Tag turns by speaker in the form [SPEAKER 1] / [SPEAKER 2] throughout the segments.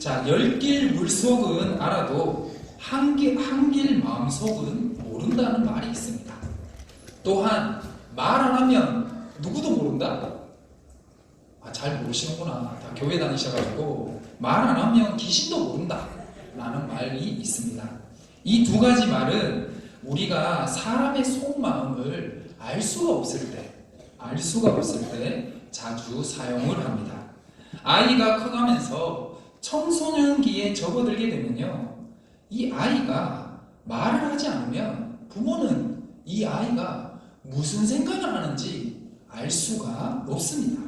[SPEAKER 1] 자, 열길 물속은 알아도 한길 마음속은 모른다는 말이 있습니다. 또한 말 안 하면 누구도 모른다? 잘 모르시는구나. 다 교회 다니셔가지고 말 안 하면 귀신도 모른다 라는 말이 있습니다. 이 두 가지 말은 우리가 사람의 속마음을 알 수가 없을 때 자주 사용을 합니다. 아이가 커가면서 청소년기에 접어들게 되면요, 이 아이가 말을 하지 않으면 부모는 이 아이가 무슨 생각을 하는지 알 수가 없습니다.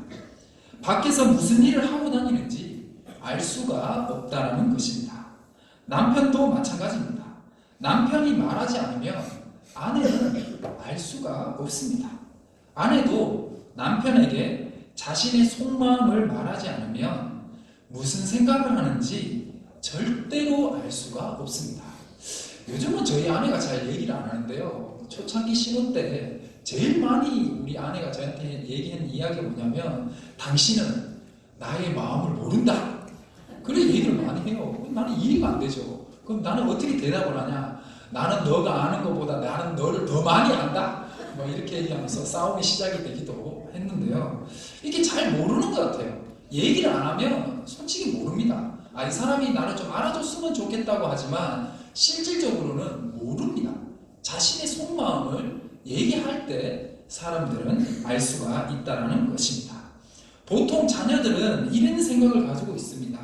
[SPEAKER 1] 밖에서 무슨 일을 하고 다니는지 알 수가 없다는 것입니다. 남편도 마찬가지입니다. 남편이 말하지 않으면 아내는 알 수가 없습니다. 아내도 남편에게 자신의 속마음을 말하지 않으면 무슨 생각을 하는지 절대로 알 수가 없습니다. 요즘은 저희 아내가 잘 얘기를 안 하는데요, 초창기 신혼 때 제일 많이 우리 아내가 저한테 얘기한 이야기가 뭐냐면, 당신은 나의 마음을 모른다. 그래 얘기를 많이 해요. 나는 이해가 안 되죠. 그럼 나는 어떻게 대답을 하냐? 나는 너가 아는 것보다 나는 너를 더 많이 안다. 뭐 이렇게 얘기하면서 싸움이 시작이 되기도 했는데요, 이게 잘 모르는 것 같아요. 얘기를 안 하면 솔직히 모릅니다. 이 사람이 나를 좀 알아줬으면 좋겠다고 하지만 실질적으로는 모릅니다. 자신의 속마음을 얘기할 때 사람들은 알 수가 있다는 것입니다. 보통 자녀들은 이런 생각을 가지고 있습니다.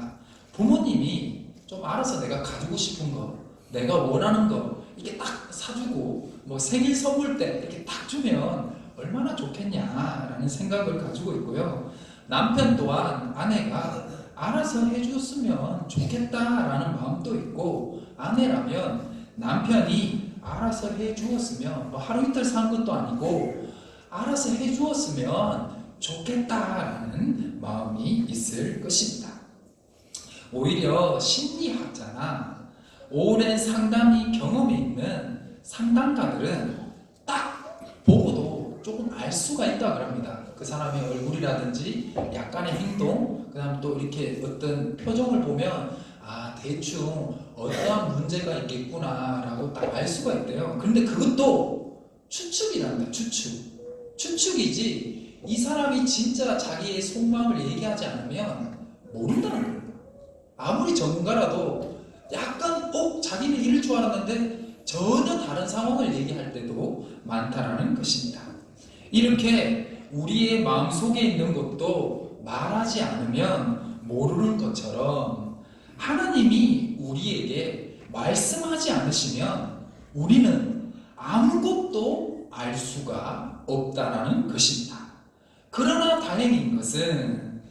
[SPEAKER 1] 부모님이 좀 알아서 내가 가지고 싶은 거, 내가 원하는 거 이렇게 딱 사주고, 뭐 생일 선물 때 이렇게 딱 주면 얼마나 좋겠냐라는 생각을 가지고 있고요. 남편 또한 아내가 알아서 해줬으면 좋겠다라는 마음도 있고, 아내라면 남편이 알아서 해주었으면, 뭐 하루 이틀 산 것도 아니고 알아서 해주었으면 좋겠다라는 마음이 있을 것입니다. 오히려 심리학자나 오랜 상담이 경험이 있는 상담가들은 딱 보고도 조금 알 수가 있다고 합니다. 그 사람의 얼굴이라든지 약간의 행동, 그 다음 또 이렇게 어떤 표정을 보면 대충 어떠한 문제가 있겠구나 라고 딱 알 수가 있대요. 그런데 그것도 추측이랍니다. 추측이지 이 사람이 진짜 자기의 속마음을 얘기하지 않으면 모른다는 거예요. 아무리 전문가라도 약간 자기는 이럴 줄 알았는데 전혀 다른 상황을 얘기할 때도 많다라는 것입니다. 이렇게 우리의 마음속에 있는 것도 말하지 않으면 모르는 것처럼 하나님이 우리에게 말씀하지 않으시면 우리는 아무것도 알 수가 없다라는 것입니다. 그러나 다행인 것은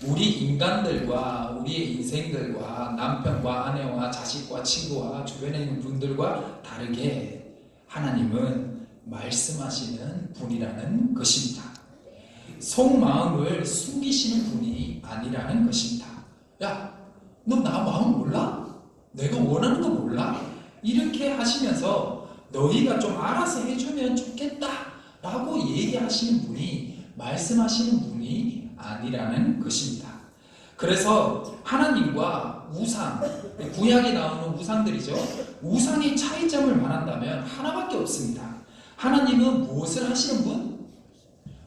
[SPEAKER 1] 우리 인간들과 우리의 인생들과 남편과 아내와 자식과 친구와 주변에 있는 분들과 다르게 하나님은 말씀하시는 분이라는 것입니다. 속마음을 숨기시는 분이 아니라는 것입니다. 야, 너 나 마음 몰라? 내가 원하는 거 몰라? 이렇게 하시면서 너희가 좀 알아서 해주면 좋겠다 라고 얘기하시는 분이, 말씀하시는 분이 아니라는 것입니다. 그래서 하나님과 우상, 구약에 나오는 우상들이죠. 우상의 차이점을 말한다면 하나밖에 없습니다. 하나님은 무엇을 하시는 분?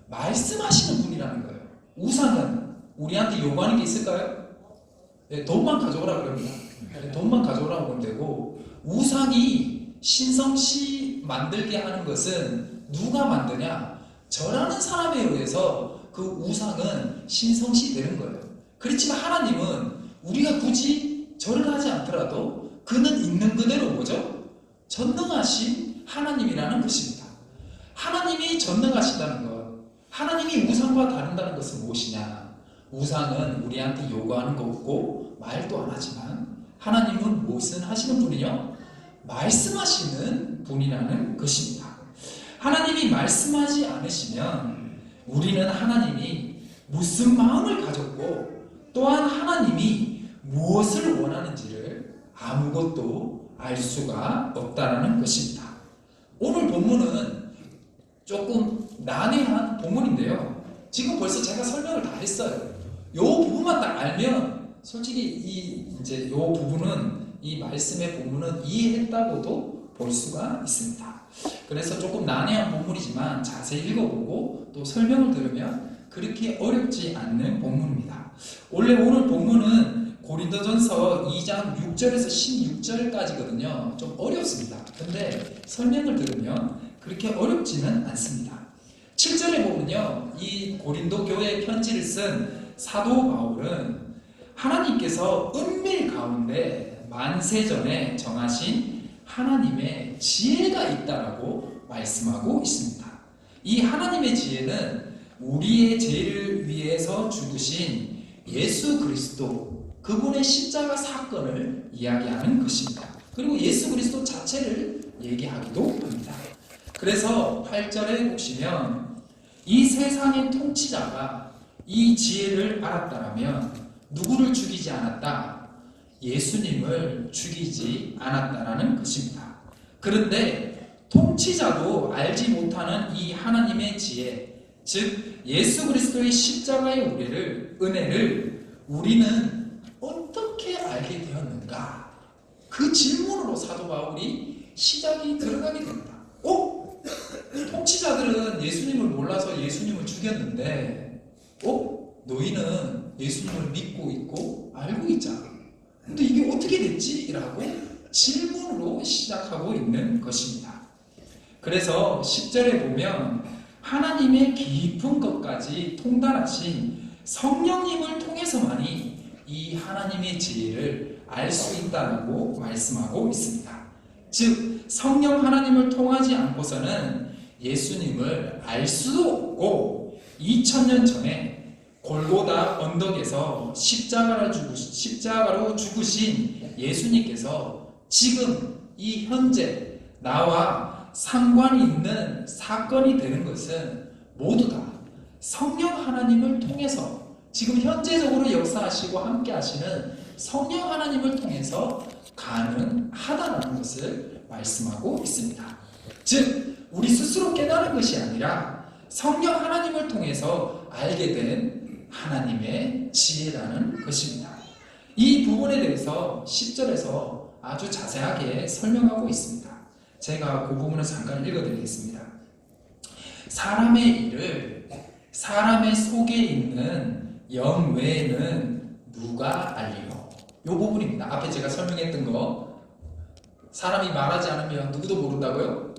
[SPEAKER 1] 말씀하시는 분이라는 거예요. 우상은 우리한테 요구하는 게 있을까요? 돈만 가져오라 그럽니다. 돈만 가져오라고 하면 되고, 우상이 신성시 만들게 하는 것은 누가 만드냐? 절하는 사람에 의해서 그 우상은 신성시 되는 거예요. 그렇지만 하나님은 우리가 굳이 절을 하지 않더라도 그는 있는 그대로 뭐죠? 전능하신 하나님이라는 것입니다. 하나님이 전능하시다는 것, 하나님이 우상과 다른다는 것은 무엇이냐? 우상은 우리한테 요구하는 거 없고 말도 안 하지만 하나님은 무엇을 하시는 분이요? 말씀하시는 분이라는 것입니다. 하나님이 말씀하지 않으시면 우리는 하나님이 무슨 마음을 가졌고 또한 하나님이 무엇을 원하는지를 아무것도 알 수가 없다는 것입니다. 오늘 본문은 조금 난해한 본문인데요, 지금 벌써 제가 설명을 다 했어요. 이 부분만 딱 알면 솔직히 이제 요 부분은 이 말씀의 본문은 이해했다고도 볼 수가 있습니다. 그래서 조금 난해한 본문이지만 자세히 읽어보고 또 설명을 들으면 그렇게 어렵지 않는 본문입니다. 원래 오늘 본문은 고린도전서 2장 6절에서 16절까지거든요. 좀 어렵습니다. 근데 설명을 들으면 그렇게 어렵지는 않습니다. 7절에 보면요, 이 고린도 교회에 편지를 쓴 사도 바울은 하나님께서 은밀 가운데 만세전에 정하신 하나님의 지혜가 있다라고 말씀하고 있습니다. 이 하나님의 지혜는 우리의 죄를 위해서 죽으신 예수 그리스도, 그분의 십자가 사건을 이야기하는 것입니다. 그리고 예수 그리스도 자체를 얘기하기도 합니다. 그래서 8절에 보시면 이 세상의 통치자가 이 지혜를 알았다라면 누구를 죽이지 않았다? 예수님을 죽이지 않았다라는 것입니다. 그런데 통치자도 알지 못하는 이 하나님의 지혜, 즉 예수 그리스도의 십자가의 은혜를 우리는 어떻게 알게 되었는가? 그 질문으로 사도 바울이 시작이 들어가게 됩니다. 통치자들은 예수님을 몰라서 예수님을 죽였는데 너희는 예수님을 믿고 있고 알고 있잖아. 근데 이게 어떻게 됐지? 라고 질문으로 시작하고 있는 것입니다. 그래서 10절에 보면 하나님의 깊은 것까지 통달하신 성령님을 통해서만이 이 하나님의 지혜를 알 수 있다고 말씀하고 있습니다. 즉 성령 하나님을 통하지 않고서는 예수님을 알 수도 없고 2000년 전에 골고다 언덕에서 십자가로 죽으신 예수님께서 지금 이 현재 나와 상관이 있는 사건이 되는 것은 모두 다 성령 하나님을 통해서, 지금 현재적으로 역사하시고 함께 하시는 성령 하나님을 통해서 가능하다는 것을 말씀하고 있습니다. 즉 우리 스스로 깨달은 것이 아니라 성령 하나님을 통해서 알게 된 하나님의 지혜라는 것입니다. 이 부분에 대해서 10절에서 아주 자세하게 설명하고 있습니다. 제가 그 부분을 잠깐 읽어드리겠습니다. 사람의 일을 사람의 속에 있는 영 외에는 누가 알리요? 이 부분입니다. 앞에 제가 설명했던 거, 사람이 말하지 않으면 누구도 모른다고요?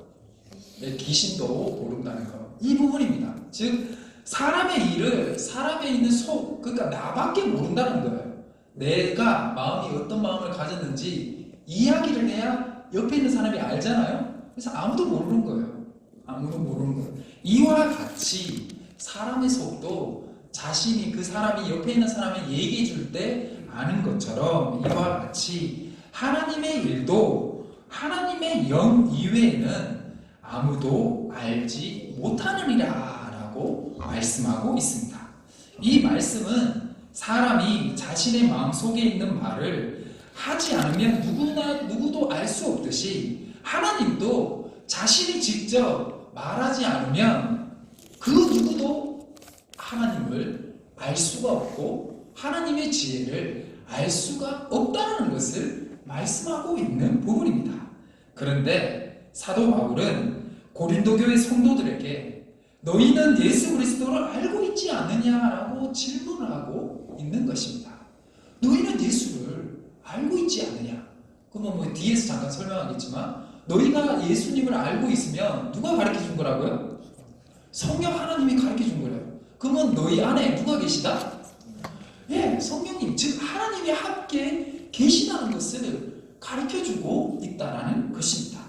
[SPEAKER 1] 네, 귀신도 모른다는 거. 이 부분입니다. 즉 사람의 일을 사람에 있는 속, 그러니까 나밖에 모른다는 거예요. 내가 마음이 어떤 마음을 가졌는지 이야기를 해야 옆에 있는 사람이 알잖아요. 그래서 아무도 모르는 거예요. 아무도 모르는 거예요. 이와 같이 사람의 속도 자신이 그 사람이 옆에 있는 사람이 얘기해 줄 때 아는 것처럼 이와 같이 하나님의 일도 하나님의 영 이외에는 아무도 알지 못하느니라 라고 말씀하고 있습니다. 이 말씀은 사람이 자신의 마음속에 있는 말을 하지 않으면 누구도 알 수 없듯이 하나님도 자신이 직접 말하지 않으면 그 누구도 하나님을 알 수가 없고 하나님의 지혜를 알 수가 없다는 것을 말씀하고 있는 부분입니다. 그런데 사도 바울은 고린도 교회 성도들에게 너희는 예수 그리스도를 알고 있지 않느냐라고 질문을 하고 있는 것입니다. 너희는 예수를 알고 있지 않느냐? 그러면 뒤에서 잠깐 설명하겠지만 너희가 예수님을 알고 있으면 누가 가르쳐 준 거라고요? 성령 하나님이 가르쳐 준 거래요. 그러면 너희 안에 누가 계시다? 예, 성령님, 즉 하나님이 함께 계시다는 것을 가르쳐 주고 있다는 것입니다.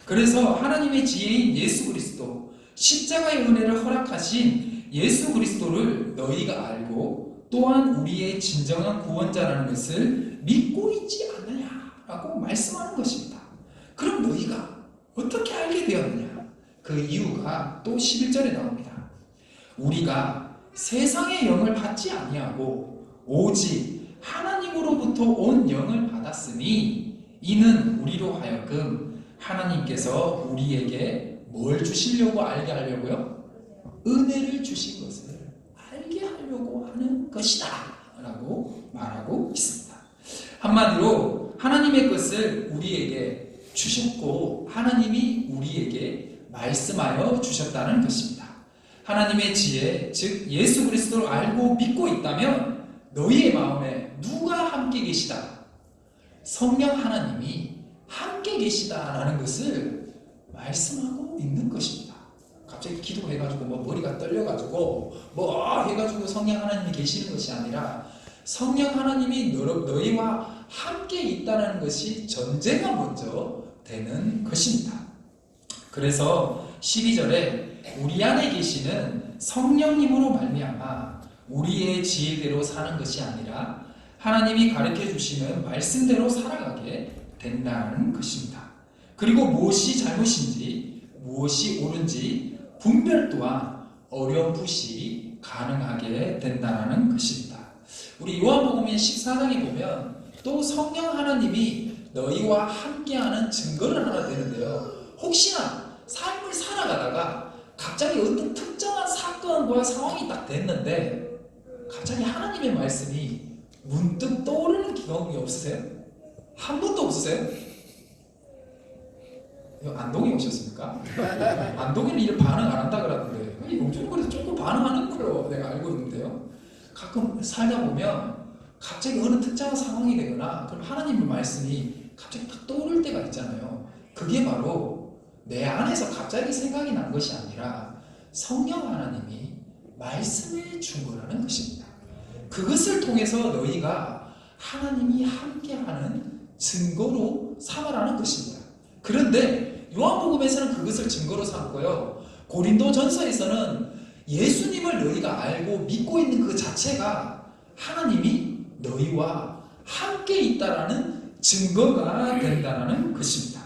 [SPEAKER 1] 그래서 하나님의 지혜인 예수 그리스도, 십자가의 은혜를 허락하신 예수 그리스도를 너희가 알고 또한 우리의 진정한 구원자라는 것을 믿고 있지 않느냐라고 말씀하는 것입니다. 그럼 너희가 어떻게 알게 되었느냐? 그 이유가 또 11절에 나옵니다. 우리가 세상의 영을 받지 아니하고 오직 하나님으로부터 온 영을 받았으니 이는 우리로 하여금 하나님께서 우리에게 뭘 주시려고 알게 하려고요? 은혜를 주신 것을 알게 하려고 하는 것이다 라고 말하고 있습니다. 한마디로 하나님의 것을 우리에게 주셨고 하나님이 우리에게 말씀하여 주셨다는 것입니다. 하나님의 지혜, 즉 예수 그리스도를 알고 믿고 있다면 너희의 마음에 누가 함께 계시다? 성령 하나님이 함께 계시다라는 것을 말씀하고 있는 것입니다. 갑자기 기도해가지고 머리가 떨려가지고 해가지고 성령 하나님이 계시는 것이 아니라 성령 하나님이 너희와 함께 있다는 것이 전제가 먼저 되는 것입니다. 그래서 12절에 우리 안에 계시는 성령님으로 말미암아 우리의 지혜대로 사는 것이 아니라 하나님이 가르쳐 주시는 말씀대로 살아가게 된다는 것입니다. 그리고 무엇이 잘못인지 무엇이 옳은지 분별 또한 어렴풋이 가능하게 된다는 것입니다. 우리 요한복음 14장에 보면 또 성령 하나님이 너희와 함께하는 증거를 하나 되는데요. 혹시나 삶을 살아가다가 갑자기 어떤 특정한 사건과 상황이 딱 됐는데 갑자기 하나님의 말씀이 문득 떠오르는 경험이 없으세요? 한 번도 없으세요? 안동에 오셨습니까? 안동에는 이런 반응 안 한다 그러는데 용준거리에서 조금 반응하는 걸로 내가 알고 있는데요. 가끔 살다 보면 갑자기 어느 특정한 상황이 되거나 그럼 하나님의 말씀이 갑자기 딱 떠오를 때가 있잖아요. 그게 바로 내 안에서 갑자기 생각이 난 것이 아니라 성령 하나님이 말씀해 준 거라는 것입니다. 그것을 통해서 너희가 하나님이 함께하는 증거로 삼으라는 것입니다. 그런데 요한복음에서는 그것을 증거로 삼고요. 고린도전서에서는 예수님을 너희가 알고 믿고 있는 그 자체가 하나님이 너희와 함께 있다라는 증거가 된다는 것입니다.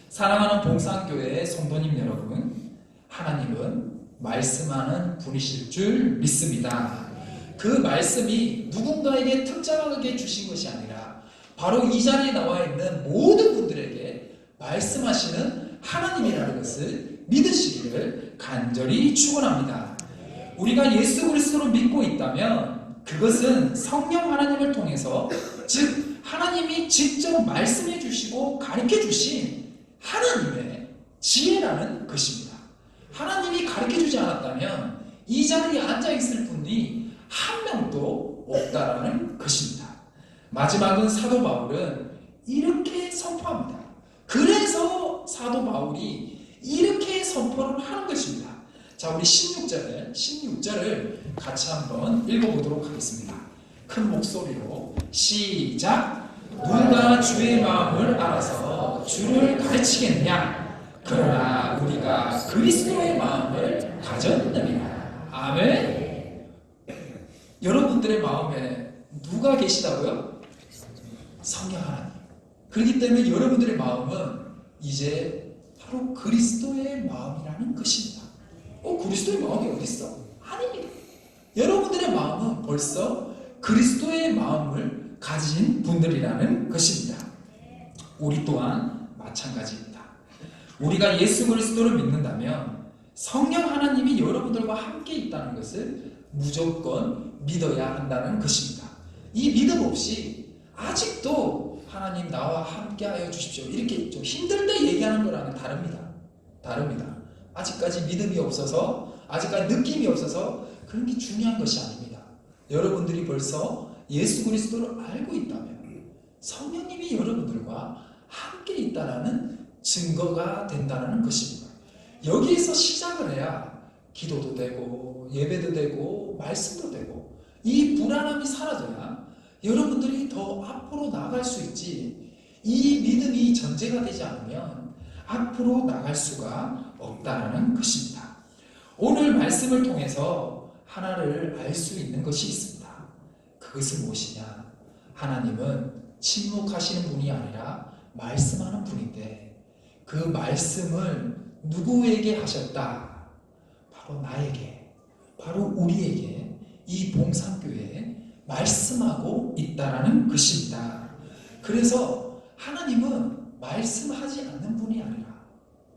[SPEAKER 1] 사랑하는 봉산교회의 성도님 여러분, 하나님은 말씀하는 분이실 줄 믿습니다. 그 말씀이 누군가에게 특정하게 주신 것이 아니라 바로 이 자리에 나와 있는 모든 분들에게 말씀하시는 하나님이라는 것을 믿으시기를 간절히 축원합니다. 우리가 예수 그리스도를 믿고 있다면 그것은 성령 하나님을 통해서 즉 하나님이 직접 말씀해 주시고 가르쳐 주신 하나님의 지혜라는 것입니다. 하나님이 가르쳐 주지 않았다면 이 자리에 앉아 있을 분이 한 명도 없다라는 것입니다. 마지막은 사도 바울은 이렇게 선포합니다. 그래서 사도 바울이 이렇게 선포를 하는 것입니다. 자, 우리 16절을 같이 한번 읽어보도록 하겠습니다. 큰 목소리로 시작. 누가 주의 마음을 알아서 주를 가르치겠느냐? 그러나 우리가 그리스도의 마음을 가졌느니라. 아멘. 여러분들의 마음에 누가 계시다고요? 성령 하나님. 그렇기 때문에 여러분들의 마음은 이제 바로 그리스도의 마음이라는 것입니다. 그리스도의 마음이 어디 있어? 아닙니다. 여러분들의 마음은 벌써 그리스도의 마음을 가진 분들이라는 것입니다. 우리 또한 마찬가지입니다. 우리가 예수 그리스도를 믿는다면 성령 하나님이 여러분들과 함께 있다는 것을 무조건 믿어야 한다는 것입니다. 이 믿음 없이 아직도 하나님 나와 함께 하여 주십시오 이렇게 좀 힘들 때 얘기하는 거랑은 다릅니다. 아직까지 믿음이 없어서 아직까지 느낌이 없어서 그런 게 중요한 것이 아닙니다. 여러분들이 벌써 예수 그리스도를 알고 있다면 성령님이 여러분들과 함께 있다는 증거가 된다는 것입니다. 여기에서 시작을 해야 기도도 되고 예배도 되고 말씀도 되고 이 불안함이 사라져야 여러분들이 더 앞으로 나아갈 수 있지, 이 믿음이 전제가 되지 않으면 앞으로 나갈 수가 없다는 것입니다. 오늘 말씀을 통해서 하나를 알 수 있는 것이 있습니다. 그것은 무엇이냐? 하나님은 침묵하시는 분이 아니라 말씀하는 분인데 그 말씀을 누구에게 하셨다? 바로 나에게, 바로 우리에게 이 봉산교회에 말씀하고 있다라는 것입니다. 그래서 하나님은 말씀하지 않는 분이 아니라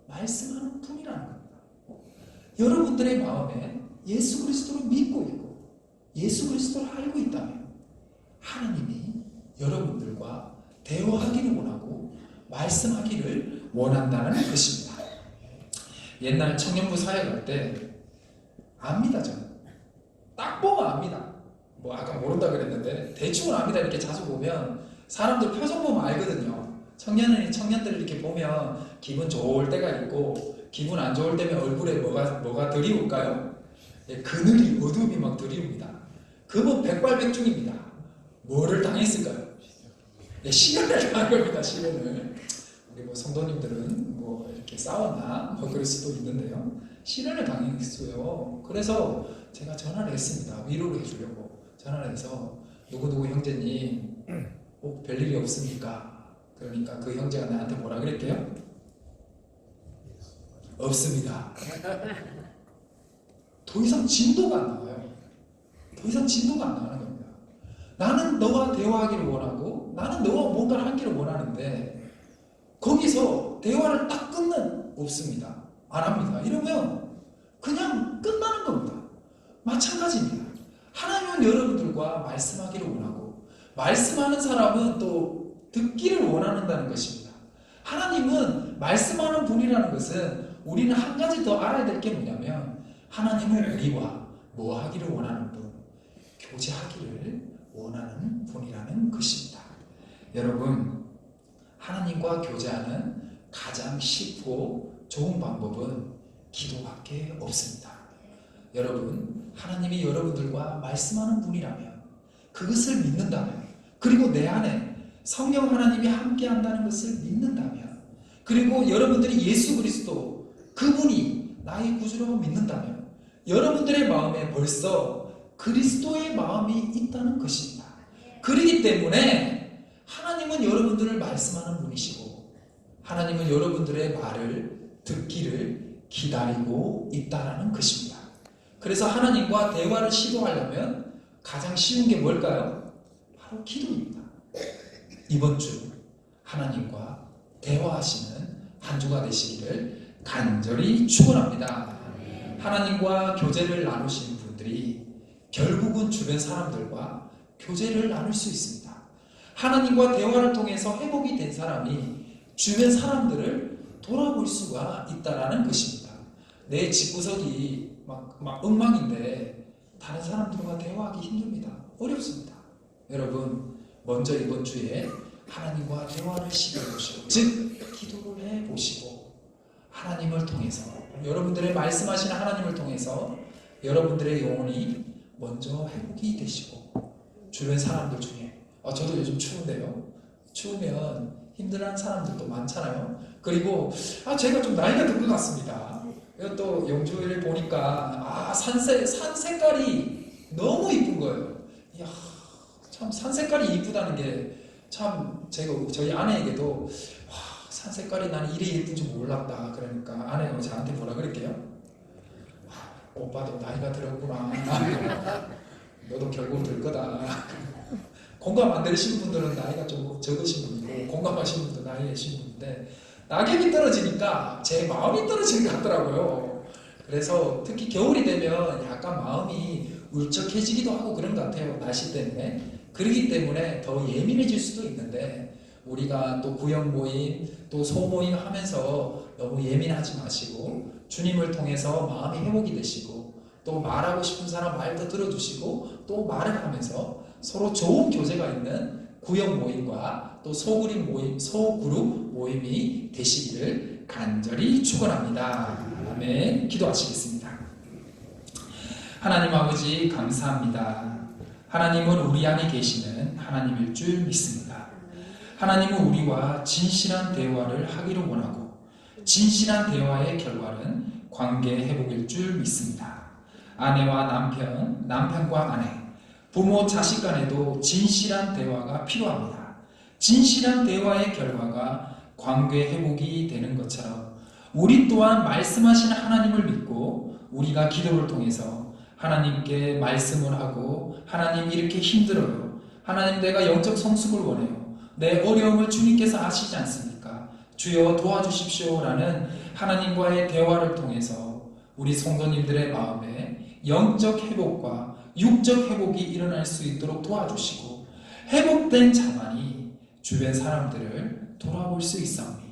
[SPEAKER 1] 말씀하는 분이라는 겁니다. 여러분들의 마음에 예수 그리스도를 믿고 있고 예수 그리스도를 알고 있다면 하나님이 여러분들과 대화하기를 원하고 말씀하기를 원한다는 것입니다. 옛날 청년부 사역할 때 압니다. 저는 딱 보면 압니다. 뭐 아까 모른다 그랬는데 대충은 압니다. 이렇게 자주 보면 사람들 표정 보면 알거든요. 청년들 이렇게 보면 기분 좋을 때가 있고 기분 안 좋을 때면 얼굴에 뭐가 드리울까요? 예, 그늘이 어둠이 막 드리웁니다. 그건 백발백중입니다. 뭐를 당했을까요? 예, 시련을 당한 겁니다. 시련을. 우리 뭐 성도님들은 뭐 이렇게 싸웠나 뭐 그럴 수도 있는데요. 시련을 당했어요. 그래서 제가 전화를 했습니다. 위로를 해주려고 전화를 해서 누구누구 형제님 별일이 없습니까? 그러니까 그 형제가 나한테 뭐라 그랬대요? 없습니다. 더 이상 진도가 안 나와요. 더 이상 진도가 안 나가는 겁니다. 나는 너와 대화하기를 원하고 나는 너와 뭔가를 하기를 원하는데 거기서 대화를 딱 끊는 없습니다. 안 합니다. 이러면 그냥 끝나는 겁니다. 마찬가지입니다. 하나님은 여러분들과 말씀하기를 원하고 말씀하는 사람은 또 듣기를 원한다는 것입니다. 하나님은 말씀하는 분이라는 것은 우리는 한 가지 더 알아야 될 게 뭐냐면 하나님은 우리와 뭐 하기를 원하는 분, 교제하기를 원하는 분이라는 것입니다. 여러분, 하나님과 교제하는 가장 쉽고 좋은 방법은 기도밖에 없습니다. 여러분, 하나님이 여러분들과 말씀하는 분이라면 그것을 믿는다면 그리고 내 안에 성령 하나님이 함께 한다는 것을 믿는다면 그리고 여러분들이 예수 그리스도 그분이 나의 구주라고 믿는다면 여러분들의 마음에 벌써 그리스도의 마음이 있다는 것입니다. 그렇기 때문에 하나님은 여러분들을 말씀하는 분이시고 하나님은 여러분들의 말을 듣기를 기다리고 있다는 것입니다. 그래서 하나님과 대화를 시도하려면 가장 쉬운 게 뭘까요? 바로 기도입니다. 이번 주 하나님과 대화하시는 한 주가 되시기를 간절히 축원합니다. 하나님과 교제를 나누시는 분들이 결국은 주변 사람들과 교제를 나눌 수 있습니다. 하나님과 대화를 통해서 회복이 된 사람이 주변 사람들을 돌아볼 수가 있다는 것입니다. 내 집구석이 막 엉망인데 다른 사람들과 대화하기 힘듭니다. 어렵습니다. 여러분, 먼저 이번 주에 하나님과 대화를 시도해보시고 즉 기도를 해보시고 하나님을 통해서 여러분들의 말씀하시는 하나님을 통해서 여러분들의 영혼이 먼저 회복이 되시고 주변 사람들 중에 저도 요즘 추운데요. 추우면 힘들어하는 사람들도 많잖아요. 그리고 제가 좀 나이가 든 것 같습니다. 또 영주를 보니까 산 색깔이 너무 이쁜 거예요. 이야, 참 산 색깔이 이쁘다는 게 참 저희 아내에게도 산 색깔이 나는 이래 예쁜 줄 몰랐다. 그러니까 아내가 저한테 뭐라 그럴게요? 오빠도 나이가 들었구나. 너도 결국 들 거다. 공감 안 되시는 분들은 나이가 좀 적으신 분이고 공감하시는 분들은 나이이신 분인데 낙엽이 떨어지니까 제 마음이 떨어지는 것 같더라고요. 그래서 특히 겨울이 되면 약간 마음이 울적해지기도 하고 그런 것 같아요. 날씨 때문에. 그렇기 때문에 더 예민해질 수도 있는데 우리가 또 구역 모임 또 소모임 하면서 너무 예민하지 마시고 주님을 통해서 마음이 회복이 되시고 또 말하고 싶은 사람 말도 들어주시고 또 말을 하면서 서로 좋은 교제가 있는 구역 모임과 또 소그룹 모임이 되시기를 간절히 축원합니다. 아멘. 기도하시겠습니다. 하나님 아버지 감사합니다. 하나님은 우리 안에 계시는 하나님일 줄 믿습니다. 하나님은 우리와 진실한 대화를 하기를 원하고 진실한 대화의 결과는 관계 회복일 줄 믿습니다. 아내와 남편, 남편과 아내, 부모, 자식 간에도 진실한 대화가 필요합니다. 진실한 대화의 결과가 관계 회복이 되는 것처럼 우리 또한 말씀하시는 하나님을 믿고 우리가 기도를 통해서 하나님께 말씀을 하고 하나님 이렇게 힘들어요. 하나님 내가 영적 성숙을 원해요. 내 어려움을 주님께서 아시지 않습니까? 주여 도와주십시오 라는 하나님과의 대화를 통해서 우리 성도님들의 마음에 영적 회복과 육적 회복이 일어날 수 있도록 도와주시고 회복된 자만이 주변 사람들을 돌아볼 수 있사오니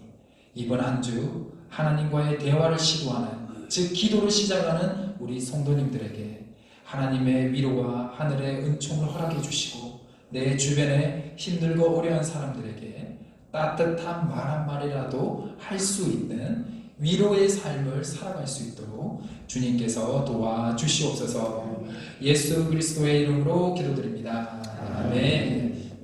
[SPEAKER 1] 이번 한 주 하나님과의 대화를 시도하는, 즉 기도를 시작하는 우리 성도님들에게 하나님의 위로와 하늘의 은총을 허락해 주시고 내 주변에 힘들고 어려운 사람들에게 따뜻한 말 한마디라도 할 수 있는 위로의 삶을 살아갈 수 있도록 주님께서 도와주시옵소서. 예수 그리스도의 이름으로 기도드립니다. 아멘.